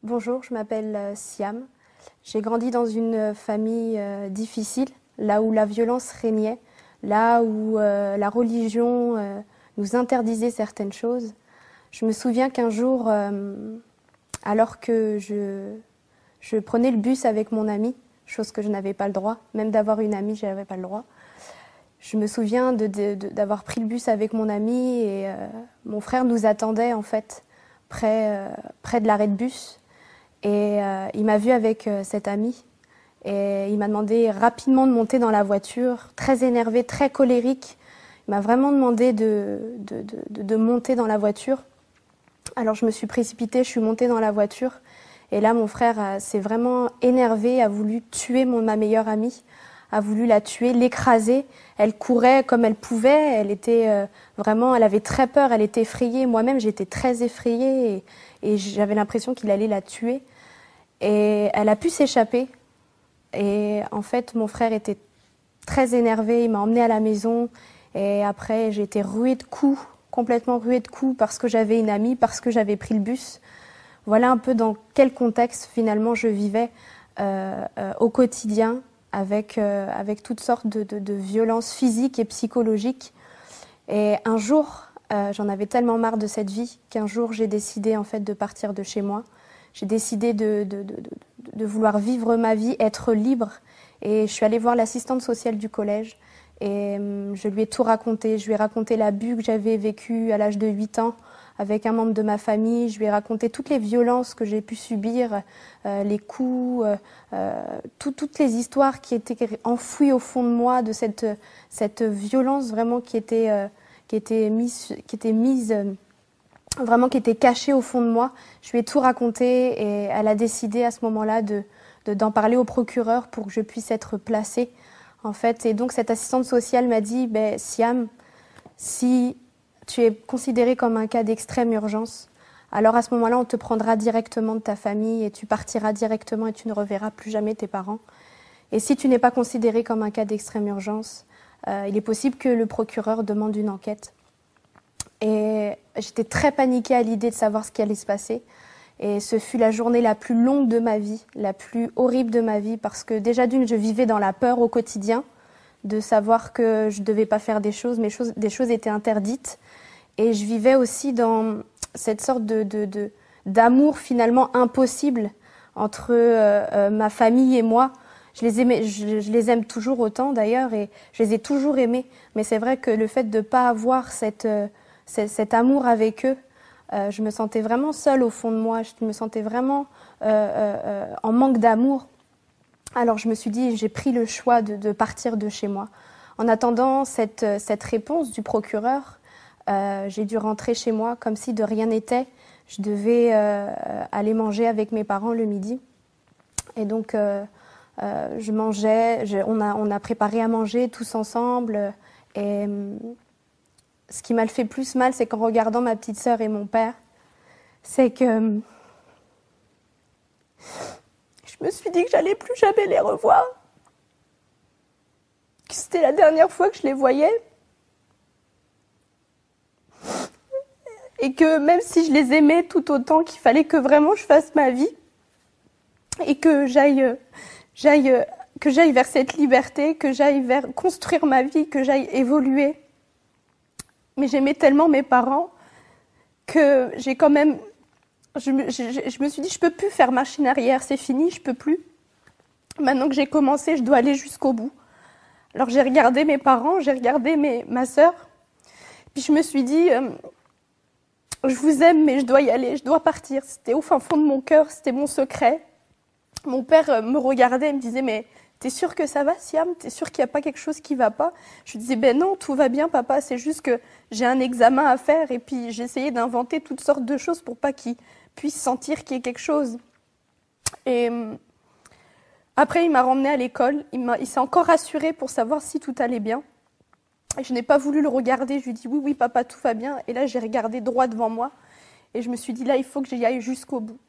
Bonjour, je m'appelle Siam. J'ai grandi dans une famille difficile, là où la violence régnait, là où la religion nous interdisait certaines choses. Je me souviens qu'un jour, alors que je prenais le bus avec mon ami, chose que je n'avais pas le droit, même d'avoir une amie, je n'avais pas le droit. Je me souviens d'avoir pris le bus avec mon ami et mon frère nous attendait en fait près de l'arrêt de bus. Et il m'a vu avec cet ami et il m'a demandé rapidement de monter dans la voiture, très énervé, très colérique. Il m'a vraiment demandé de monter dans la voiture. Alors je me suis précipitée, je suis montée dans la voiture. Et là, mon frère s'est vraiment énervé, a voulu tuer ma meilleure amie, a voulu la tuer, l'écraser. Elle courait comme elle pouvait, elle était vraiment, elle avait très peur, elle était effrayée. Moi-même, j'étais très effrayée et j'avais l'impression qu'il allait la tuer. Et elle a pu s'échapper. Et en fait, mon frère était très énervé, il m'a emmenée à la maison. Et après, j'ai été ruée de coups, complètement ruée de coups, parce que j'avais une amie, parce que j'avais pris le bus. Voilà un peu dans quel contexte finalement je vivais au quotidien avec toutes sortes de violences physiques et psychologiques. Et un jour, j'en avais tellement marre de cette vie qu'un jour j'ai décidé en fait de partir de chez moi. J'ai décidé de vouloir vivre ma vie, être libre. Et je suis allée voir l'assistante sociale du collège et je lui ai tout raconté. Je lui ai raconté l'abus que j'avais vécu à l'âge de 8 ans avec un membre de ma famille. Je lui ai raconté toutes les violences que j'ai pu subir, les coups, toutes les histoires qui étaient enfouies au fond de moi, de cette violence vraiment qui était mise vraiment qui était cachée au fond de moi. Je lui ai tout raconté et elle a décidé à ce moment-là d'en parler au procureur pour que je puisse être placée, en fait. Et donc cette assistante sociale m'a dit, Siam, si tu es considérée comme un cas d'extrême urgence, alors à ce moment-là, on te prendra directement de ta famille et tu partiras directement et tu ne reverras plus jamais tes parents. Et si tu n'es pas considérée comme un cas d'extrême urgence, il est possible que le procureur demande une enquête. Et j'étais très paniquée à l'idée de savoir ce qui allait se passer. Et ce fut la journée la plus longue de ma vie, la plus horrible de ma vie, parce que déjà d'une, je vivais dans la peur au quotidien, de savoir que je ne devais pas faire des choses, des choses étaient interdites. Et je vivais aussi dans cette sorte d'amour finalement impossible entre ma famille et moi. Je les aime toujours autant d'ailleurs, et je les ai toujours aimés. Mais c'est vrai que le fait de ne pas avoir cet amour avec eux, je me sentais vraiment seule au fond de moi, je me sentais vraiment en manque d'amour. Alors je me suis dit, j'ai pris le choix de partir de chez moi. En attendant cette réponse du procureur, j'ai dû rentrer chez moi comme si de rien n'était. Je devais aller manger avec mes parents le midi. Et donc je mangeais, on a préparé à manger tous ensemble. Et ce qui m'a fait plus mal, c'est qu'en regardant ma petite sœur et mon père, c'est que je me suis dit que j'allais plus jamais les revoir, que c'était la dernière fois que je les voyais, et que même si je les aimais tout autant, qu'il fallait que vraiment je fasse ma vie et que j'aille vers cette liberté, que j'aille vers construire ma vie, que j'aille évoluer. Mais j'aimais tellement mes parents que j'ai quand même... Je me suis dit, je peux plus faire machine arrière, c'est fini, je peux plus. Maintenant que j'ai commencé, je dois aller jusqu'au bout. Alors j'ai regardé mes parents, j'ai regardé ma sœur, puis je me suis dit, je vous aime, mais je dois y aller, je dois partir. C'était au fin fond de mon cœur, c'était mon secret. Mon père me regardait et me disait, mais t'es sûr que ça va, Siam? T'es sûr qu'il n'y a pas quelque chose qui va pas? Je lui disais, non, tout va bien, papa, c'est juste que j'ai un examen à faire. Et puis j'essayais d'inventer toutes sortes de choses pour pas qu'il puisse sentir qu'il y ait quelque chose. Et après, il m'a ramenée à l'école, il s'est encore rassuré pour savoir si tout allait bien. Et je n'ai pas voulu le regarder, je lui ai dit, oui, oui, papa, tout va bien. Et là, j'ai regardé droit devant moi et je me suis dit, là, il faut que j'y aille jusqu'au bout.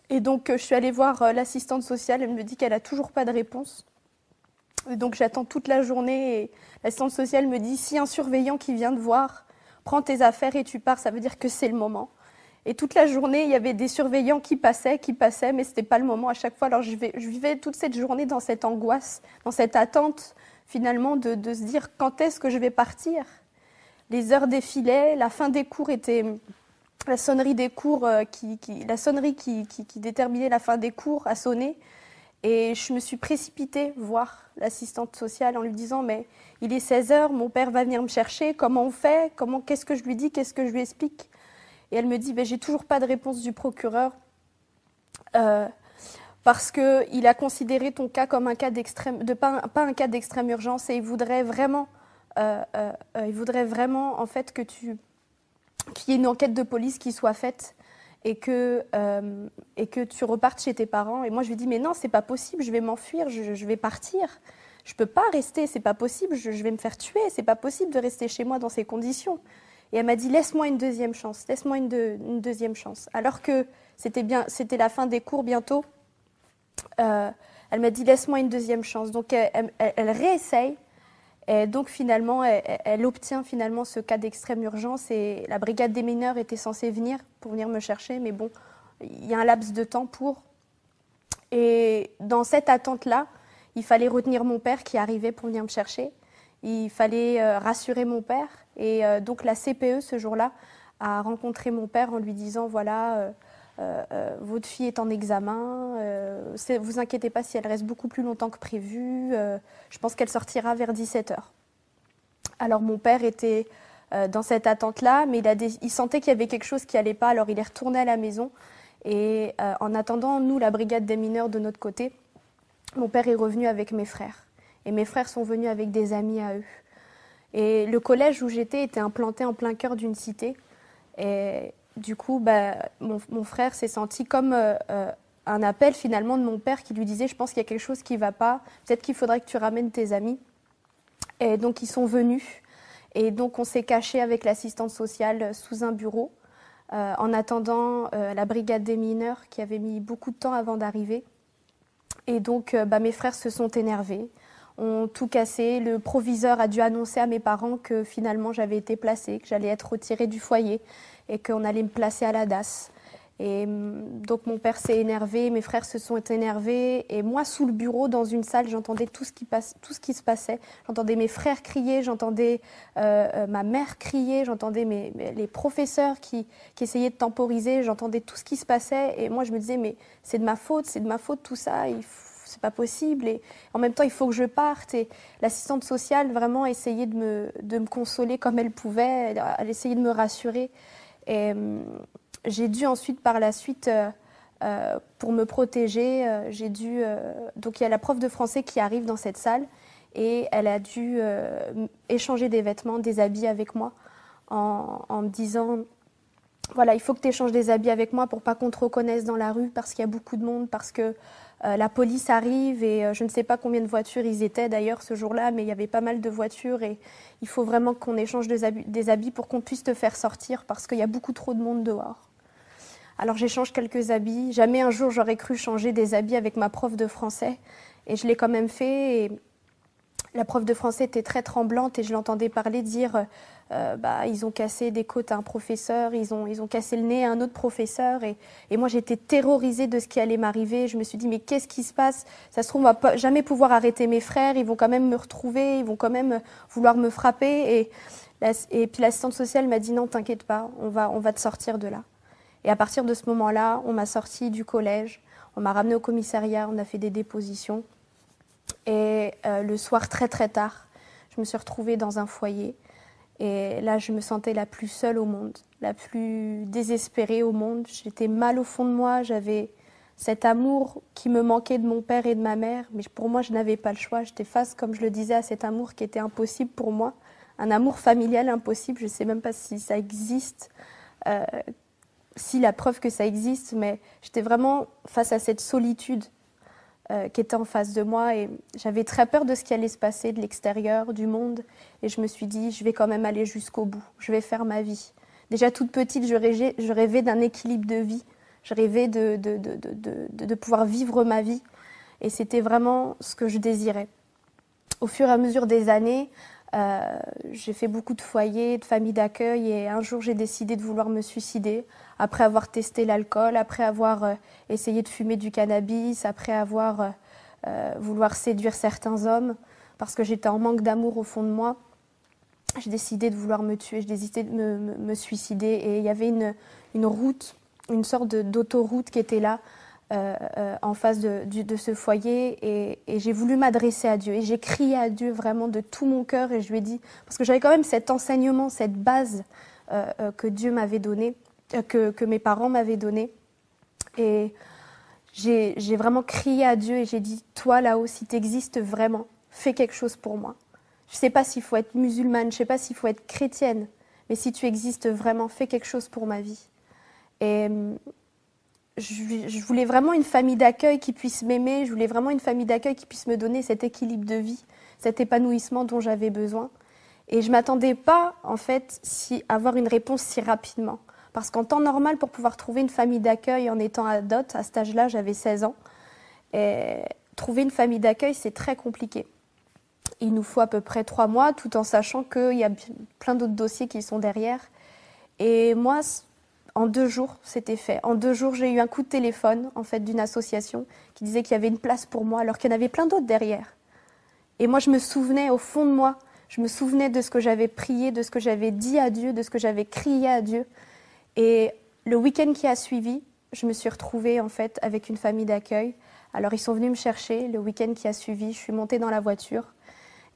Et donc, je suis allée voir l'assistante sociale, elle me dit qu'elle n'a toujours pas de réponse. Et donc, j'attends toute la journée et l'assistante sociale me dit, si un surveillant qui vient te voir prend tes affaires et tu pars, ça veut dire que c'est le moment. Et toute la journée, il y avait des surveillants qui passaient, mais ce n'était pas le moment à chaque fois. Alors je vivais toute cette journée dans cette angoisse, dans cette attente finalement de se dire quand est-ce que je vais partir. Les heures défilaient, la fin des cours était... La sonnerie des cours, la sonnerie qui déterminait la fin des cours a sonné. Et je me suis précipitée voir l'assistante sociale en lui disant « Mais il est 16 heures, mon père va venir me chercher, comment on fait? Qu'est-ce que je lui dis? Qu'est-ce que je lui explique ?» Et elle me dit « J'ai toujours pas de réponse du procureur parce qu'il a considéré ton cas comme un cas d'extrême, pas un cas d'extrême urgence et il voudrait vraiment en fait qu'il y ait une enquête de police qui soit faite et que tu repartes chez tes parents. » Et moi, je lui dis « Mais non, c'est pas possible, je vais m'enfuir, je vais partir. Je peux pas rester, c'est pas possible, je vais me faire tuer, c'est pas possible de rester chez moi dans ces conditions. » Et elle m'a dit « Laisse-moi une deuxième chance, laisse-moi une deuxième chance. » Alors que c'était la fin des cours bientôt, elle m'a dit « Laisse-moi une deuxième chance. » Donc elle réessaye. Et donc finalement, elle obtient finalement ce cas d'extrême urgence et la brigade des mineurs était censée venir pour venir me chercher, mais bon, il y a un laps de temps pour. Et dans cette attente-là, il fallait retenir mon père qui arrivait pour venir me chercher. Il fallait rassurer mon père. Et donc la CPE, ce jour-là, a rencontré mon père en lui disant « Voilà, votre fille est en examen, vous inquiétez pas si elle reste beaucoup plus longtemps que prévu, je pense qu'elle sortira vers 17h. » Alors mon père était dans cette attente-là, mais il sentait qu'il y avait quelque chose qui n'allait pas, alors il est retourné à la maison. Et en attendant, nous, la brigade des mineurs de notre côté, mon père est revenu avec mes frères. Et mes frères sont venus avec des amis à eux. Et le collège où j'étais était implanté en plein cœur d'une cité. Et du coup, mon frère s'est senti comme un appel finalement de mon père qui lui disait « Je pense qu'il y a quelque chose qui ne va pas, peut-être qu'il faudrait que tu ramènes tes amis. » Et donc ils sont venus. Et donc on s'est caché avec l'assistante sociale sous un bureau en attendant la brigade des mineurs qui avait mis beaucoup de temps avant d'arriver. Et donc mes frères se sont énervés, ont tout cassé. Le proviseur a dû annoncer à mes parents que finalement j'avais été placée, que j'allais être retirée du foyer et qu'on allait me placer à la DAS. Et donc mon père s'est énervé, mes frères se sont énervés et moi sous le bureau dans une salle j'entendais tout ce qui se passait. J'entendais mes frères crier, j'entendais ma mère crier, j'entendais les professeurs qui essayaient de temporiser, j'entendais tout ce qui se passait et moi je me disais mais c'est de ma faute tout ça, c'est pas possible et en même temps il faut que je parte. Et l'assistante sociale vraiment essayait de me consoler comme elle pouvait, elle essayait de me rassurer. Et j'ai dû ensuite, par la suite, pour me protéger, donc il y a la prof de français qui arrive dans cette salle et elle a dû échanger des vêtements, des habits avec moi en me disant voilà, il faut que tu échanges des habits avec moi pour pas qu'on te reconnaisse dans la rue parce qu'il y a beaucoup de monde, parce que la police arrive et je ne sais pas combien de voitures ils étaient d'ailleurs ce jour-là, mais il y avait pas mal de voitures et il faut vraiment qu'on échange des habits pour qu'on puisse te faire sortir parce qu'il y a beaucoup trop de monde dehors. Alors j'échange quelques habits. Jamais un jour j'aurais cru changer des habits avec ma prof de français et je l'ai quand même fait. Et la prof de français était très tremblante et je l'entendais parler dire ils ont cassé des côtes à un professeur, ils ont cassé le nez à un autre professeur et moi j'étais terrorisée de ce qui allait m'arriver. Je me suis dit mais qu'est-ce qui se passe? Ça se trouve on va jamais pouvoir arrêter mes frères, ils vont quand même me retrouver, ils vont quand même vouloir me frapper et puis l'assistante sociale m'a dit non t'inquiète pas, on va te sortir de là. Et à partir de ce moment-là, on m'a sortie du collège, on m'a ramenée au commissariat, on a fait des dépositions. Et le soir, très très tard, je me suis retrouvée dans un foyer. Et là, je me sentais la plus seule au monde, la plus désespérée au monde. J'étais mal au fond de moi, j'avais cet amour qui me manquait de mon père et de ma mère. Mais pour moi, je n'avais pas le choix. J'étais face, comme je le disais, à cet amour qui était impossible pour moi. Un amour familial impossible, je ne sais même pas si ça existe. Si la preuve que ça existe, mais j'étais vraiment face à cette solitude qui était en face de moi et j'avais très peur de ce qui allait se passer de l'extérieur, du monde et je me suis dit, je vais quand même aller jusqu'au bout, je vais faire ma vie. Déjà toute petite, je rêvais d'un équilibre de vie, je rêvais de pouvoir vivre ma vie et c'était vraiment ce que je désirais. Au fur et à mesure des années, J'ai fait beaucoup de foyers, de familles d'accueil et un jour j'ai décidé de vouloir me suicider après avoir testé l'alcool, après avoir essayé de fumer du cannabis, après avoir vouloir séduire certains hommes parce que j'étais en manque d'amour au fond de moi. J'ai décidé de vouloir me tuer, j'ai décidé de me suicider et il y avait une route, une sorte d'autoroute qui était là en face de ce foyer et j'ai voulu m'adresser à Dieu et j'ai crié à Dieu vraiment de tout mon cœur et je lui ai dit, parce que j'avais quand même cet enseignement, cette base que Dieu m'avait donnée, que mes parents m'avaient donnée et j'ai vraiment crié à Dieu et j'ai dit, toi là-haut, si tu existes vraiment, fais quelque chose pour moi. Je ne sais pas s'il faut être musulmane, je ne sais pas s'il faut être chrétienne, mais si tu existes vraiment, fais quelque chose pour ma vie. Et je voulais vraiment une famille d'accueil qui puisse m'aimer, je voulais vraiment une famille d'accueil qui puisse me donner cet équilibre de vie, cet épanouissement dont j'avais besoin. Et je ne m'attendais pas, en fait, avoir une réponse si rapidement. Parce qu'en temps normal, pour pouvoir trouver une famille d'accueil en étant ado, à cet âge-là, j'avais 16 ans, et trouver une famille d'accueil, c'est très compliqué. Il nous faut à peu près 3 mois, tout en sachant qu'il y a plein d'autres dossiers qui sont derrière. Et moi, en 2 jours, c'était fait. En 2 jours, j'ai eu un coup de téléphone, en fait, d'une association qui disait qu'il y avait une place pour moi, alors qu'il y en avait plein d'autres derrière. Et moi, je me souvenais, au fond de moi, je me souvenais de ce que j'avais prié, de ce que j'avais dit à Dieu, de ce que j'avais crié à Dieu. Et le week-end qui a suivi, je me suis retrouvée, en fait, avec une famille d'accueil. Alors, ils sont venus me chercher. Le week-end qui a suivi, je suis montée dans la voiture.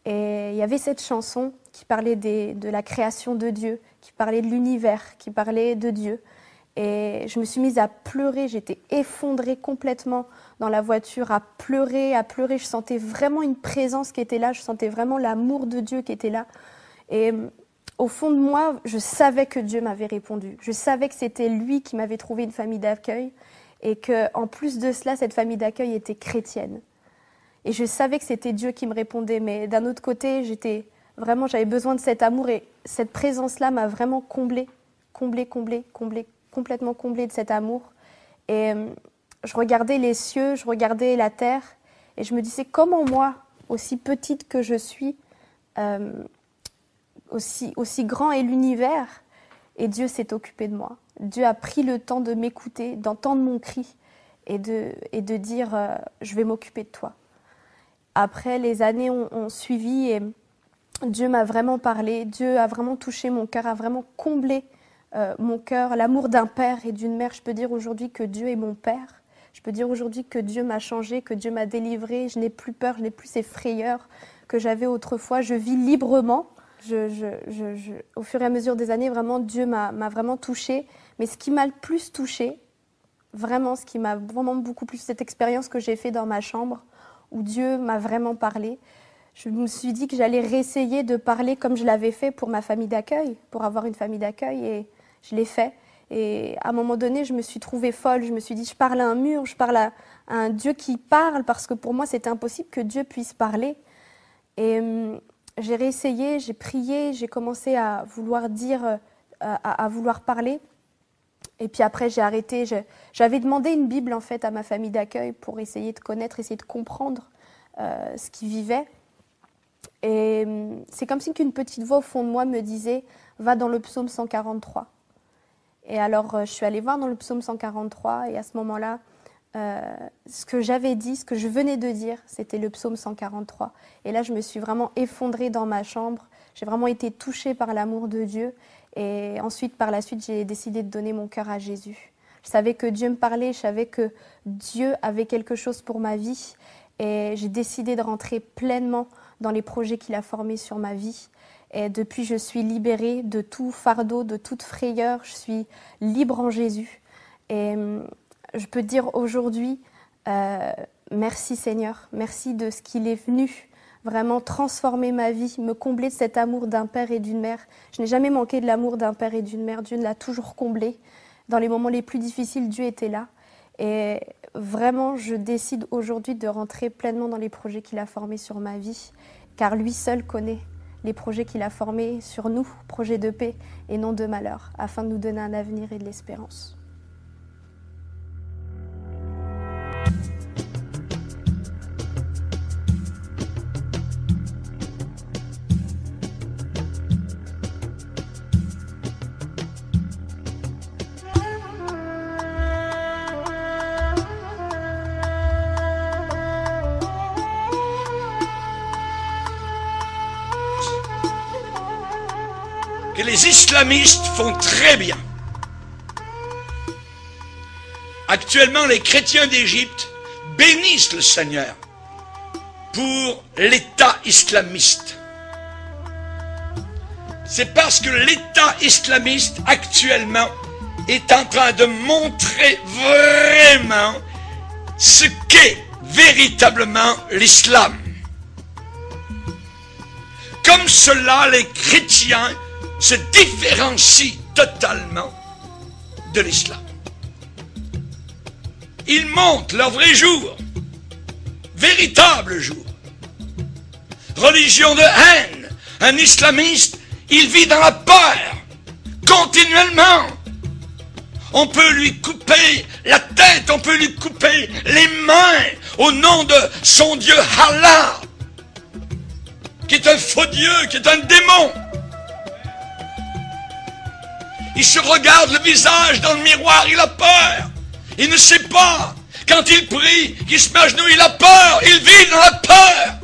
Et il y avait cette chanson qui parlait de la création de Dieu, qui parlait de l'univers, qui parlait de Dieu. Et je me suis mise à pleurer, j'étais effondrée complètement dans la voiture, à pleurer. Je sentais vraiment une présence qui était là, je sentais vraiment l'amour de Dieu qui était là. Et au fond de moi, je savais que Dieu m'avait répondu. Je savais que c'était lui qui m'avait trouvé une famille d'accueil et qu'en plus de cela, cette famille d'accueil était chrétienne. Et je savais que c'était Dieu qui me répondait, mais d'un autre côté, j'avais besoin de cet amour et cette présence-là m'a vraiment complètement comblée de cet amour. Et je regardais les cieux, je regardais la terre et je me disais comment moi, aussi petite que je suis, aussi grand est l'univers et Dieu s'est occupé de moi. Dieu a pris le temps de m'écouter, d'entendre mon cri et de dire je vais m'occuper de toi. Après, les années ont suivi et Dieu m'a vraiment parlé. Dieu a vraiment touché mon cœur, a vraiment comblé mon cœur. L'amour d'un père et d'une mère, je peux dire aujourd'hui que Dieu est mon père. Je peux dire aujourd'hui que Dieu m'a changé, que Dieu m'a délivré. Je n'ai plus peur, je n'ai plus ces frayeurs que j'avais autrefois. Je vis librement. Au fur et à mesure des années, vraiment, Dieu m'a vraiment touchée. Mais ce qui m'a le plus touchée, vraiment, ce qui m'a vraiment beaucoup plus, cette expérience que j'ai faite dans ma chambre, où Dieu m'a vraiment parlé. Je me suis dit que j'allais réessayer de parler comme je l'avais fait pour ma famille d'accueil, pour avoir une famille d'accueil, et je l'ai fait. Et à un moment donné, je me suis trouvée folle. Je me suis dit, je parle à un mur, je parle à un Dieu qui parle, parce que pour moi, c'était impossible que Dieu puisse parler. Et j'ai réessayé, j'ai prié, j'ai commencé à vouloir dire, à vouloir parler. Et puis après, j'ai arrêté. J'avais demandé une Bible, en fait, à ma famille d'accueil pour essayer de connaître, essayer de comprendre ce qu'ils vivaient. Et c'est comme si qu'une petite voix au fond de moi me disait « Va dans le psaume 143 ». Et alors, je suis allée voir dans le psaume 143 et à ce moment-là, ce que j'avais dit, ce que je venais de dire, c'était le psaume 143. Et là, je me suis vraiment effondrée dans ma chambre. J'ai vraiment été touchée par l'amour de Dieu. Et ensuite, par la suite, j'ai décidé de donner mon cœur à Jésus. Je savais que Dieu me parlait, je savais que Dieu avait quelque chose pour ma vie. Et j'ai décidé de rentrer pleinement dans les projets qu'il a formés sur ma vie. Et depuis, je suis libérée de tout fardeau, de toute frayeur. Je suis libre en Jésus. Et je peux dire aujourd'hui, merci Seigneur, merci de ce qu'il est venu vraiment transformer ma vie, me combler de cet amour d'un père et d'une mère. Je n'ai jamais manqué de l'amour d'un père et d'une mère. Dieu l'a toujours comblé. Dans les moments les plus difficiles, Dieu était là. Et vraiment, je décide aujourd'hui de rentrer pleinement dans les projets qu'il a formés sur ma vie, car lui seul connaît les projets qu'il a formés sur nous, projets de paix et non de malheur, afin de nous donner un avenir et de l'espérance. les islamistes font très bien. Actuellement, les chrétiens d'Égypte bénissent le Seigneur pour l'État islamiste. C'est parce que l'État islamiste actuellement est en train de montrer vraiment ce qu'est véritablement l'islam. Comme cela, les chrétiens se différencient totalement de l'islam. Ils montrent leur vrai jour, véritable jour. Religion de haine, un islamiste, il vit dans la peur, continuellement. On peut lui couper la tête, on peut lui couper les mains au nom de son Dieu Allah, qui est un faux Dieu, qui est un démon. Il se regarde le visage dans le miroir, il a peur. Il ne sait pas. Quand il prie, qu'il se met à genoux, il a peur. Il vit dans la peur.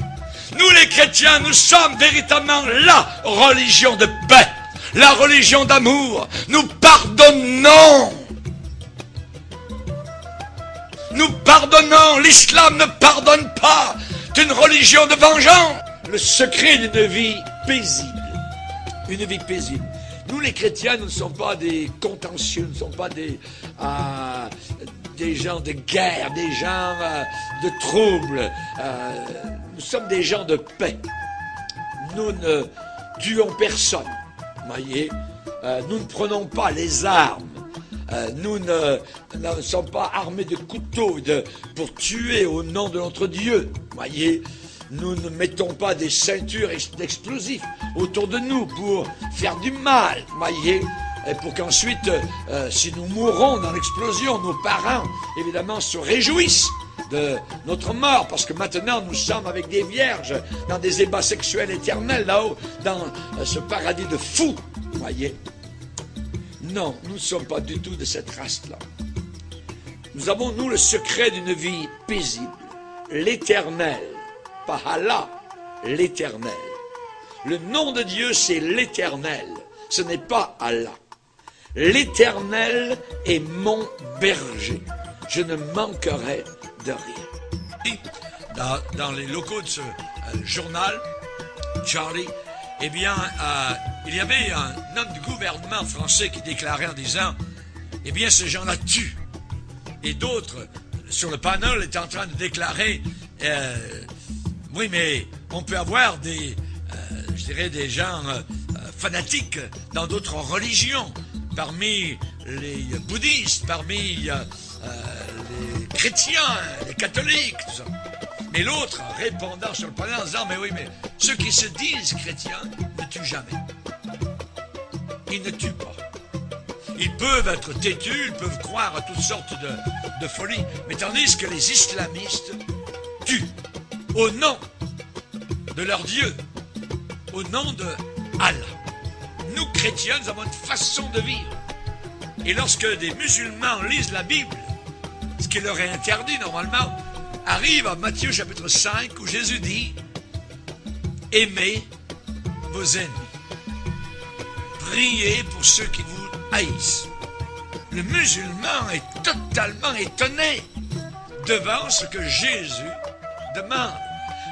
Nous les chrétiens, nous sommes véritablement la religion de paix, la religion d'amour. Nous pardonnons. Nous pardonnons. L'islam ne pardonne pas. C'est une religion de vengeance. Le secret d'une vie paisible. Une vie paisible. Nous les chrétiens, nous ne sommes pas des contentieux, nous ne sommes pas des gens de guerre, des gens de troubles. Nous sommes des gens de paix. Nous ne tuons personne, voyez. Nous ne prenons pas les armes. Nous ne sommes pas armés de couteaux pour tuer au nom de notre Dieu, voyez. Nous ne mettons pas des ceintures d'explosifs autour de nous pour faire du mal, voyez. Et pour qu'ensuite, si nous mourons dans l'explosion, nos parents, évidemment, se réjouissent de notre mort, parce que maintenant, nous sommes avec des vierges dans des ébats sexuels éternels, là-haut, dans ce paradis de fous, voyez. Non, nous ne sommes pas du tout de cette race-là. Nous avons, nous, le secret d'une vie paisible, l'éternel. Pas Allah, l'éternel. Le nom de Dieu, c'est l'éternel. Ce n'est pas Allah. L'éternel est mon berger. Je ne manquerai de rien. Dans les locaux de ce journal, Charlie, eh bien, il y avait un homme du gouvernement français qui déclarait en disant, eh bien, ces gens-là tuent. Et d'autres, sur le panel, étaient en train de déclarer, oui, mais on peut avoir des gens fanatiques dans d'autres religions, parmi les bouddhistes, parmi les chrétiens, les catholiques, tout ça. Mais l'autre, répondant sur le panel en disant, mais oui, mais ceux qui se disent chrétiens ne tuent jamais. Ils ne tuent pas. Ils peuvent être têtus, ils peuvent croire à toutes sortes de folies, mais tandis que les islamistes tuent. Au nom de leur Dieu, au nom de Allah. Nous, chrétiens, nous avons une façon de vivre. Et lorsque des musulmans lisent la Bible, ce qui leur est interdit normalement, arrive à Matthieu chapitre 5, où Jésus dit « Aimez vos ennemis. Priez pour ceux qui vous haïssent. » Le musulman est totalement étonné devant ce que Jésus demande.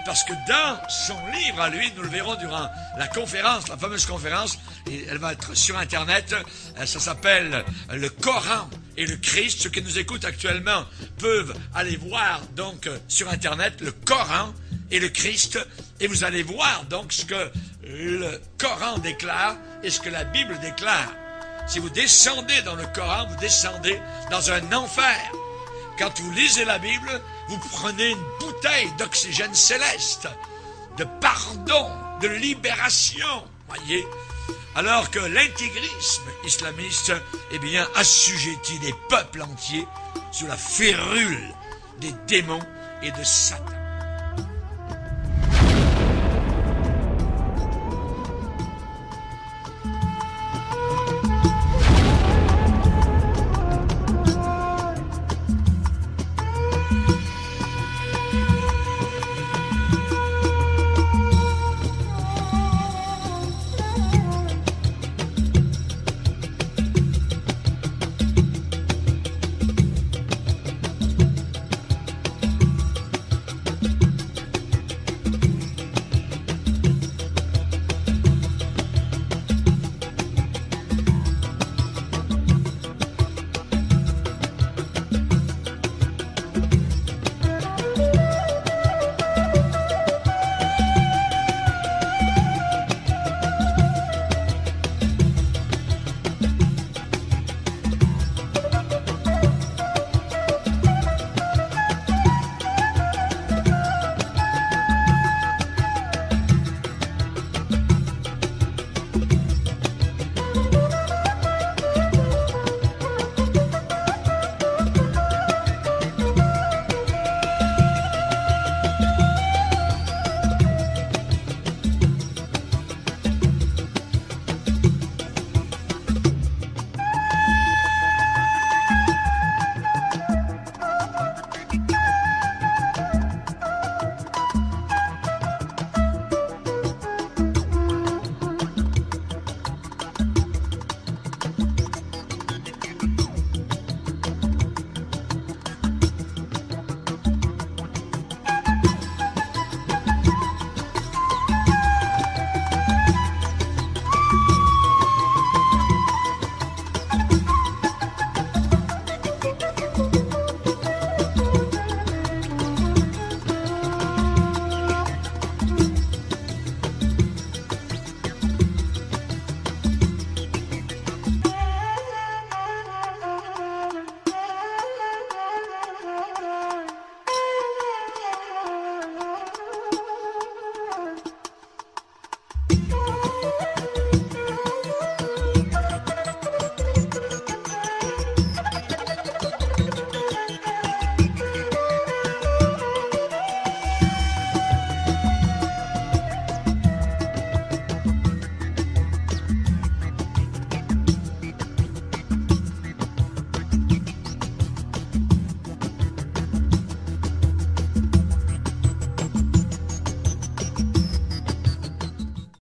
Parce que dans son livre à lui, nous le verrons durant la conférence, la fameuse conférence, et elle va être sur Internet, ça s'appelle le Coran et le Christ. Ceux qui nous écoutent actuellement peuvent aller voir donc sur Internet le Coran et le Christ, et vous allez voir donc ce que le Coran déclare et ce que la Bible déclare. Si vous descendez dans le Coran, vous descendez dans un enfer. Quand vous lisez la Bible, vous prenez une bouteille d'oxygène céleste, de pardon, de libération, voyez. Alors que l'intégrisme islamiste, eh bien, assujettit des peuples entiers sous la férule des démons et de Satan.